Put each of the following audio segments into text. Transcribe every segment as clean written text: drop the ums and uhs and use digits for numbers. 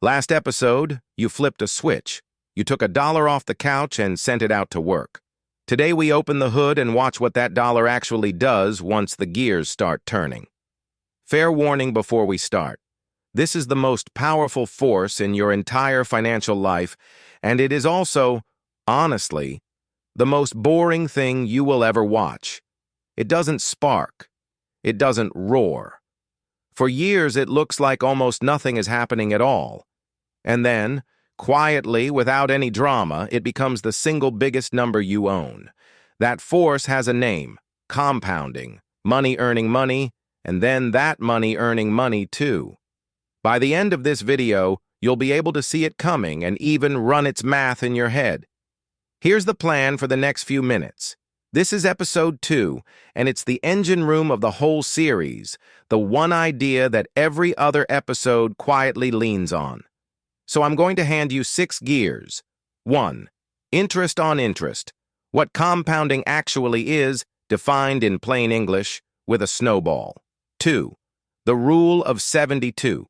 Last episode, you flipped a switch. You took $1 off the couch and sent it out to work. Today we open the hood and watch what that dollar actually does once the gears start turning. Fair warning before we start. This is the most powerful force in your entire financial life, and it is also, honestly, the most boring thing you will ever watch. It doesn't spark. It doesn't roar. For years, it looks like almost nothing is happening at all. And then, quietly, without any drama, it becomes the single biggest number you own. That force has a name: compounding, money earning money, and then that money earning money too. By the end of this video, you'll be able to see it coming and even run its math in your head. Here's the plan for the next few minutes. This is episode 2, and it's the engine room of the whole series, the one idea that every other episode quietly leans on. So I'm going to hand you 6 gears. 1. Interest on interest. What compounding actually is, defined in plain English, with a snowball. 2. The rule of 72.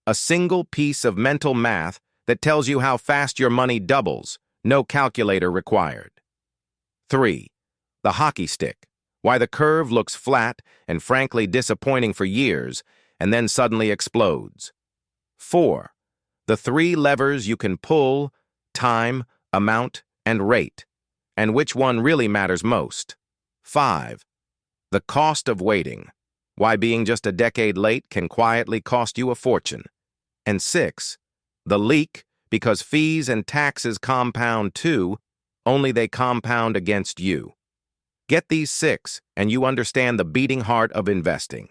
A single piece of mental math that tells you how fast your money doubles, no calculator required. 3. The hockey stick. Why the curve looks flat and frankly disappointing for years, and then suddenly explodes. 4. The 3 levers you can pull: time, amount, and rate, and which one really matters most. 5. The cost of waiting. Why being just a decade late can quietly cost you a fortune. And 6. The leak, because fees and taxes compound too, only they compound against you. Get these 6, and you understand the beating heart of investing.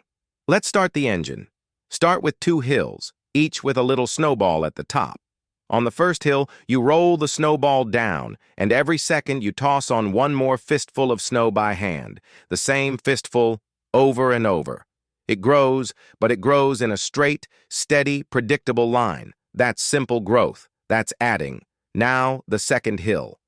Let's start the engine. Start with 2 hills, each with a little snowball at the top. On the first hill, you roll the snowball down, and every second you toss on one more fistful of snow by hand, the same fistful over and over. It grows, but it grows in a straight, steady, predictable line. That's simple growth. That's adding. Now, the second hill.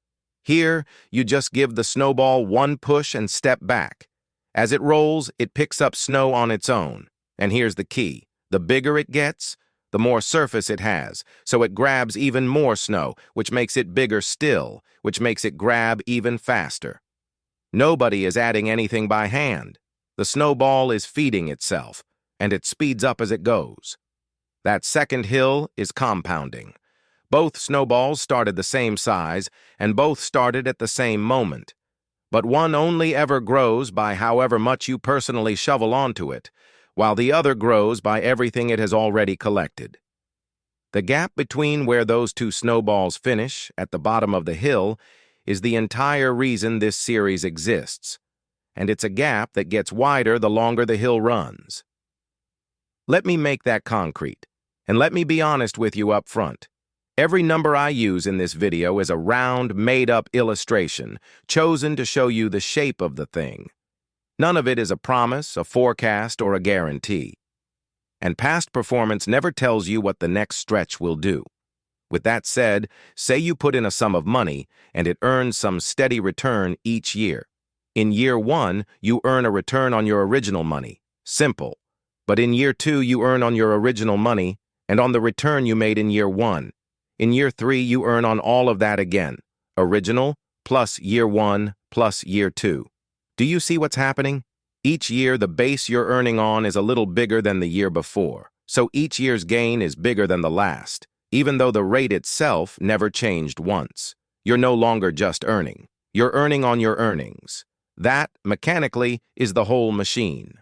Here, you just give the snowball one push and step back. As it rolls, it picks up snow on its own. And here's the key. The bigger it gets, the more surface it has, so it grabs even more snow, which makes it bigger still, which makes it grab even faster. Nobody is adding anything by hand. The snowball is feeding itself, and it speeds up as it goes. That second hill is compounding. Both snowballs started the same size, and both started at the same moment. But one only ever grows by however much you personally shovel onto it, while the other grows by everything it has already collected. The gap between where those 2 snowballs finish, at the bottom of the hill, is the entire reason this series exists. And it's a gap that gets wider the longer the hill runs. Let me make that concrete, and let me be honest with you up front. Every number I use in this video is a round, made-up illustration, chosen to show you the shape of the thing. None of it is a promise, a forecast, or a guarantee. And past performance never tells you what the next stretch will do. With that said, say you put in a sum of money, and it earns some steady return each year. In year 1, you earn a return on your original money. Simple. But in year 2, you earn on your original money and on the return you made in year 1. In year 3, you earn on all of that again. Original plus year 1 plus year 2. Do you see what's happening? Each year, the base you're earning on is a little bigger than the year before. So each year's gain is bigger than the last, even though the rate itself never changed once. You're no longer just earning. You're earning on your earnings. That, mechanically, is the whole machine.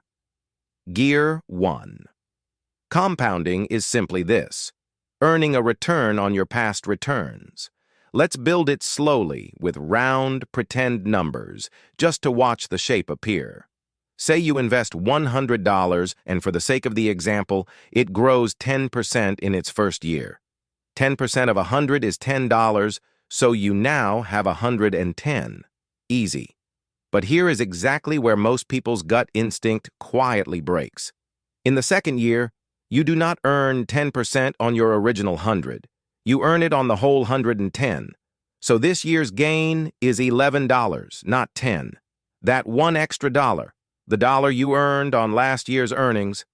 Gear 1. Compounding is simply this: earning a return on your past returns. Let's build it slowly with round, pretend numbers, just to watch the shape appear. Say you invest $100, and for the sake of the example, it grows 10% in its first year. 10% of 100 is $10, so you now have 110. Easy. But here is exactly where most people's gut instinct quietly breaks. In the second year, you do not earn 10% on your original 100. You earn it on the whole 110. So this year's gain is $11, not 10. That one extra dollar, the dollar you earned on last year's earnings,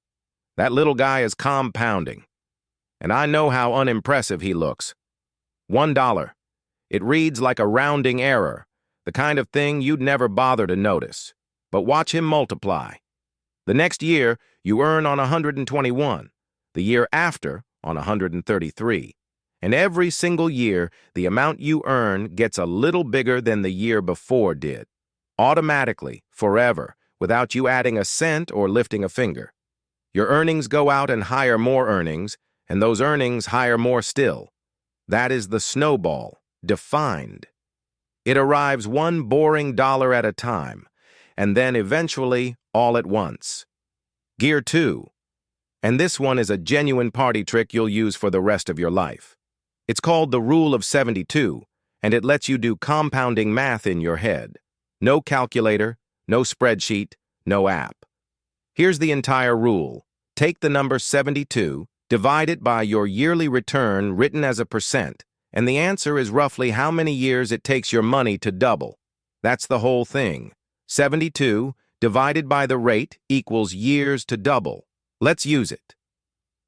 that little guy is compounding. and I know how unimpressive he looks. $1. It reads like a rounding error, the kind of thing you'd never bother to notice. But watch him multiply. The next year, you earn on 121. The year after, on 133. And every single year, the amount you earn gets a little bigger than the year before did. Automatically, forever, without you adding a cent or lifting a finger. Your earnings go out and hire more earnings, and those earnings hire more still. That is the snowball, defined. It arrives one boring dollar at a time, and then eventually all at once. Gear 2. And this one is a genuine party trick you'll use for the rest of your life. It's called the Rule of 72, and it lets you do compounding math in your head. No calculator, no spreadsheet, no app. Here's the entire rule. Take the number 72, divide it by your yearly return written as a percent, and the answer is roughly how many years it takes your money to double. That's the whole thing. 72 divided by the rate equals years to double. Let's use it.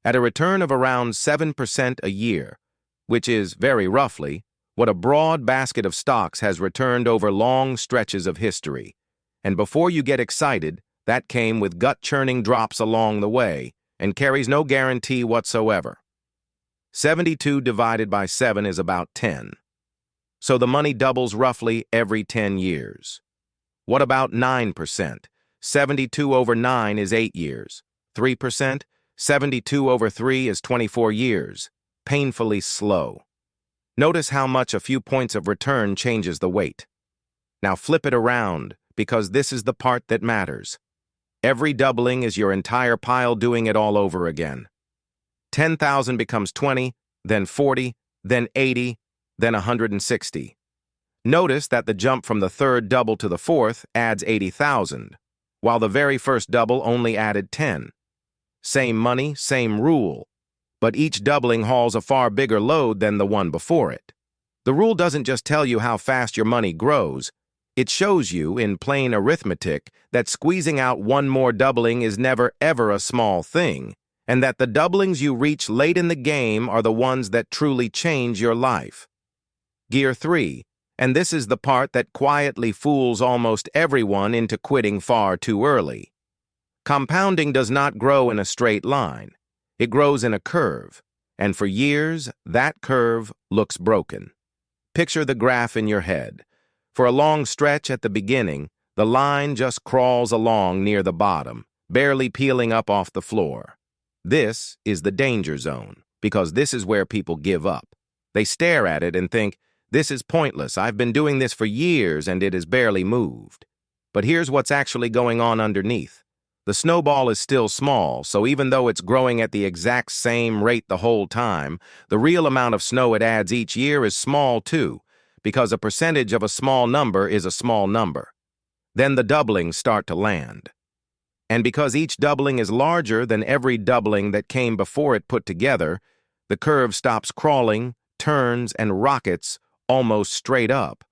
At a return of around 7% a year, which is, very roughly, what a broad basket of stocks has returned over long stretches of history. And before you get excited, that came with gut-churning drops along the way and carries no guarantee whatsoever. 72 divided by 7 is about 10. So the money doubles roughly every 10 years. What about 9%? 72 over 9 is 8 years. 3%? 72 over 3 is 24 years. Painfully slow. Notice how much a few points of return changes the weight. Now flip it around, because this is the part that matters. Every doubling is your entire pile doing it all over again. 10,000 becomes 20, then 40, then 80, then 160. Notice that the jump from the third double to the fourth adds 80,000, while the very first double only added 10. Same money, same rule, but each doubling hauls a far bigger load than the one before it. The rule doesn't just tell you how fast your money grows, it shows you, in plain arithmetic, that squeezing out one more doubling is never ever a small thing, and that the doublings you reach late in the game are the ones that truly change your life. Gear 3, and this is the part that quietly fools almost everyone into quitting far too early. Compounding does not grow in a straight line. It grows in a curve, and for years, that curve looks broken. Picture the graph in your head. For a long stretch at the beginning, the line just crawls along near the bottom, barely peeling up off the floor. This is the danger zone, because this is where people give up. They stare at it and think, this is pointless, I've been doing this for years and it has barely moved. But here's what's actually going on underneath. The snowball is still small, so even though it's growing at the exact same rate the whole time, the real amount of snow it adds each year is small too, because a percentage of a small number is a small number. Then the doublings start to land. And because each doubling is larger than every doubling that came before it put together, the curve stops crawling, turns, and rockets almost straight up.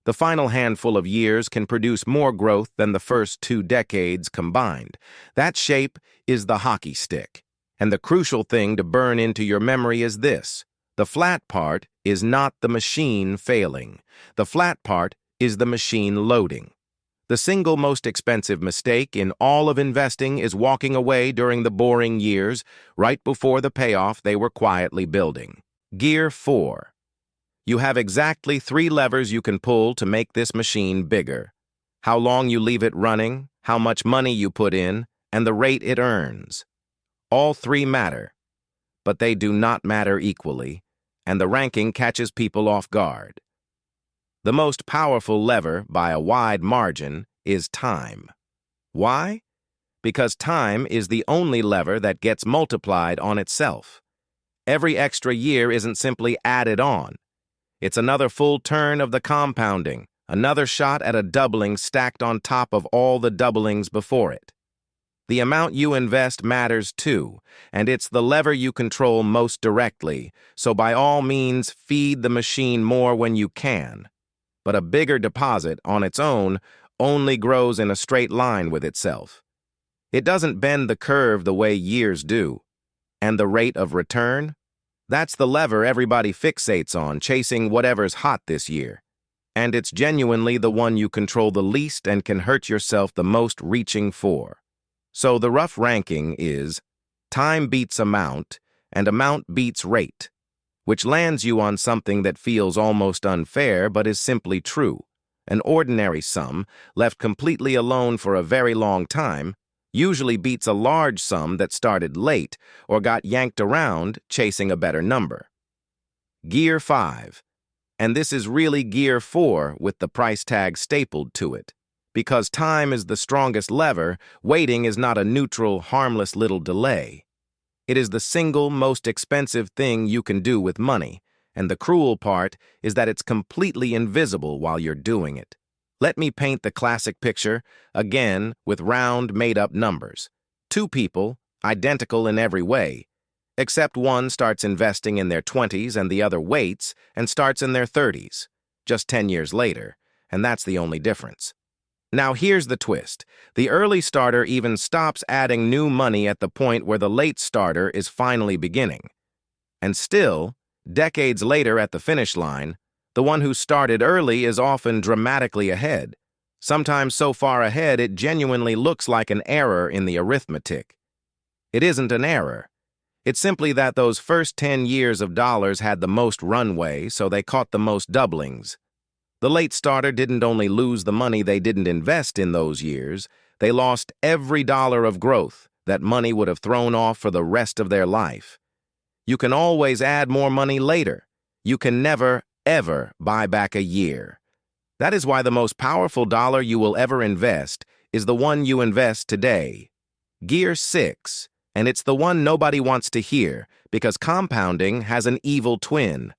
The final handful of years can produce more growth than the first 2 decades combined. That shape is the hockey stick. And the crucial thing to burn into your memory is this. The flat part is not the machine failing. The flat part is the machine loading. The single most expensive mistake in all of investing is walking away during the boring years, right before the payoff they were quietly building. Gear 4. You have exactly 3 levers you can pull to make this machine bigger. How long you leave it running, how much money you put in, and the rate it earns. All 3 matter, but they do not matter equally, and the ranking catches people off guard. The most powerful lever, by a wide margin, is time. Why? Because time is the only lever that gets multiplied on itself. Every extra year isn't simply added on. It's another full turn of the compounding, another shot at a doubling stacked on top of all the doublings before it. The amount you invest matters too, and it's the lever you control most directly, so by all means feed the machine more when you can. But a bigger deposit, on its own, only grows in a straight line with itself. It doesn't bend the curve the way years do. And the rate of return? That's the lever everybody fixates on, chasing whatever's hot this year. And it's genuinely the one you control the least and can hurt yourself the most reaching for. So the rough ranking is time beats amount and amount beats rate, which lands you on something that feels almost unfair but is simply true. An ordinary sum, left completely alone for a very long time, usually beats a large sum that started late or got yanked around chasing a better number. Gear 5. And this is really Gear 4 with the price tag stapled to it. Because time is the strongest lever, waiting is not a neutral, harmless little delay. It is the single most expensive thing you can do with money, and the cruel part is that it's completely invisible while you're doing it. Let me paint the classic picture, again, with round, made-up numbers. Two people, identical in every way, except one starts investing in their 20s and the other waits and starts in their 30s, just 10 years later, and that's the only difference. Now here's the twist. The early starter even stops adding new money at the point where the late starter is finally beginning. And still, decades later at the finish line, the one who started early is often dramatically ahead, sometimes so far ahead it genuinely looks like an error in the arithmetic. It isn't an error. It's simply that those first 10 years of dollars had the most runway, so they caught the most doublings. The late starter didn't only lose the money they didn't invest in those years, they lost every dollar of growth that money would have thrown off for the rest of their life. You can always add more money later. You can never, ever buy back a year. That is why the most powerful dollar you will ever invest is the one you invest today. Gear 6. And it's the one nobody wants to hear because compounding has an evil twin.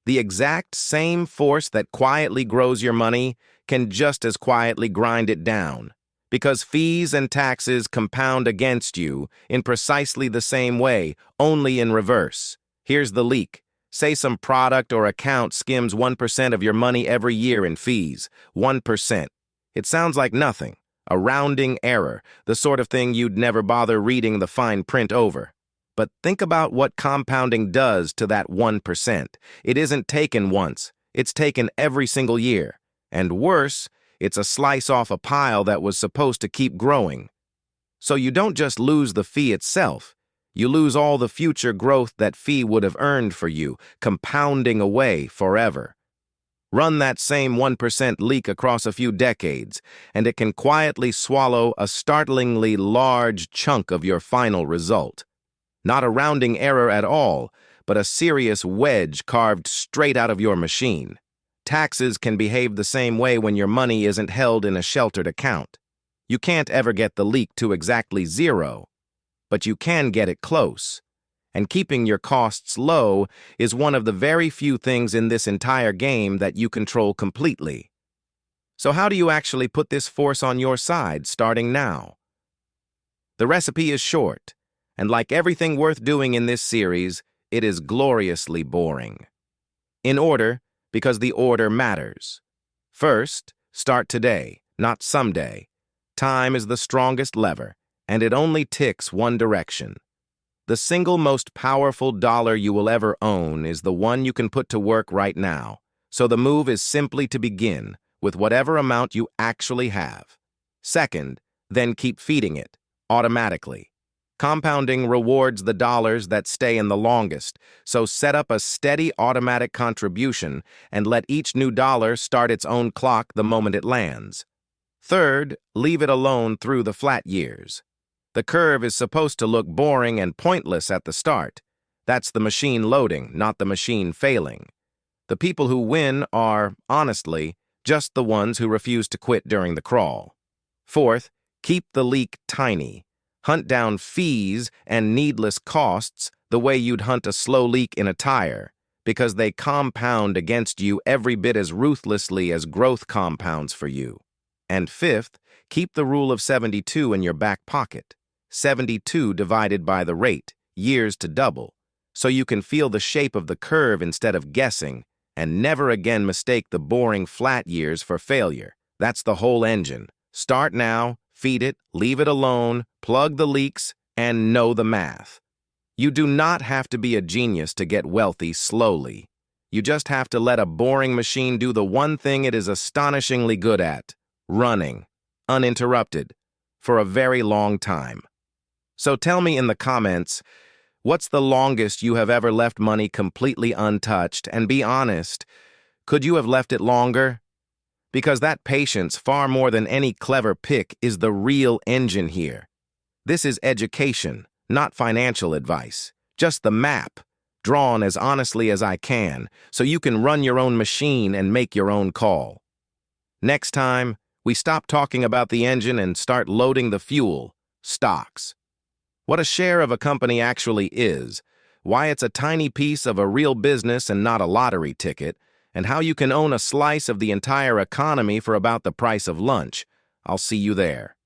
The exact same force that quietly grows your money can just as quietly grind it down because fees and taxes compound against you in precisely the same way, only in reverse. Here's the leak. Say some product or account skims 1% of your money every year in fees. 1%. It sounds like nothing. A rounding error, the sort of thing you'd never bother reading the fine print over. But think about what compounding does to that 1%. It isn't taken once, it's taken every single year. And worse, it's a slice off a pile that was supposed to keep growing. So you don't just lose the fee itself, you lose all the future growth that fee would have earned for you, compounding away forever. Run that same 1% leak across a few decades, and it can quietly swallow a startlingly large chunk of your final result. Not a rounding error at all, but a serious wedge carved straight out of your machine. Taxes can behave the same way when your money isn't held in a sheltered account. You can't ever get the leak to exactly zero, but you can get it close. And keeping your costs low is one of the very few things in this entire game that you control completely. So how do you actually put this force on your side, starting now? The recipe is short, and like everything worth doing in this series, it is gloriously boring. In order, because the order matters. First, start today, not someday. Time is the strongest lever, and it only ticks one direction. The single most powerful dollar you will ever own is the one you can put to work right now. So the move is simply to begin with whatever amount you actually have. Second, then keep feeding it, automatically. Compounding rewards the dollars that stay in the longest, so set up a steady automatic contribution and let each new dollar start its own clock the moment it lands. Third, leave it alone through the flat years. The curve is supposed to look boring and pointless at the start. That's the machine loading, not the machine failing. The people who win are, honestly, just the ones who refuse to quit during the crawl. Fourth, keep the leak tiny. Hunt down fees and needless costs the way you'd hunt a slow leak in a tire, because they compound against you every bit as ruthlessly as growth compounds for you. And fifth, keep the rule of 72 in your back pocket. 72 divided by the rate, years to double, so you can feel the shape of the curve instead of guessing, and never again mistake the boring flat years for failure. That's the whole engine. Start now, feed it, leave it alone, plug the leaks, and know the math. You do not have to be a genius to get wealthy slowly. You just have to let a boring machine do the one thing it is astonishingly good at: running, uninterrupted, for a very long time. So tell me in the comments, what's the longest you have ever left money completely untouched? And be honest, could you have left it longer? Because that patience, far more than any clever pick, is the real engine here. This is education, not financial advice. Just the map, drawn as honestly as I can, so you can run your own machine and make your own call. Next time, we stop talking about the engine and start loading the fuel, stocks. What a share of a company actually is, why it's a tiny piece of a real business and not a lottery ticket, and how you can own a slice of the entire economy for about the price of lunch. I'll see you there.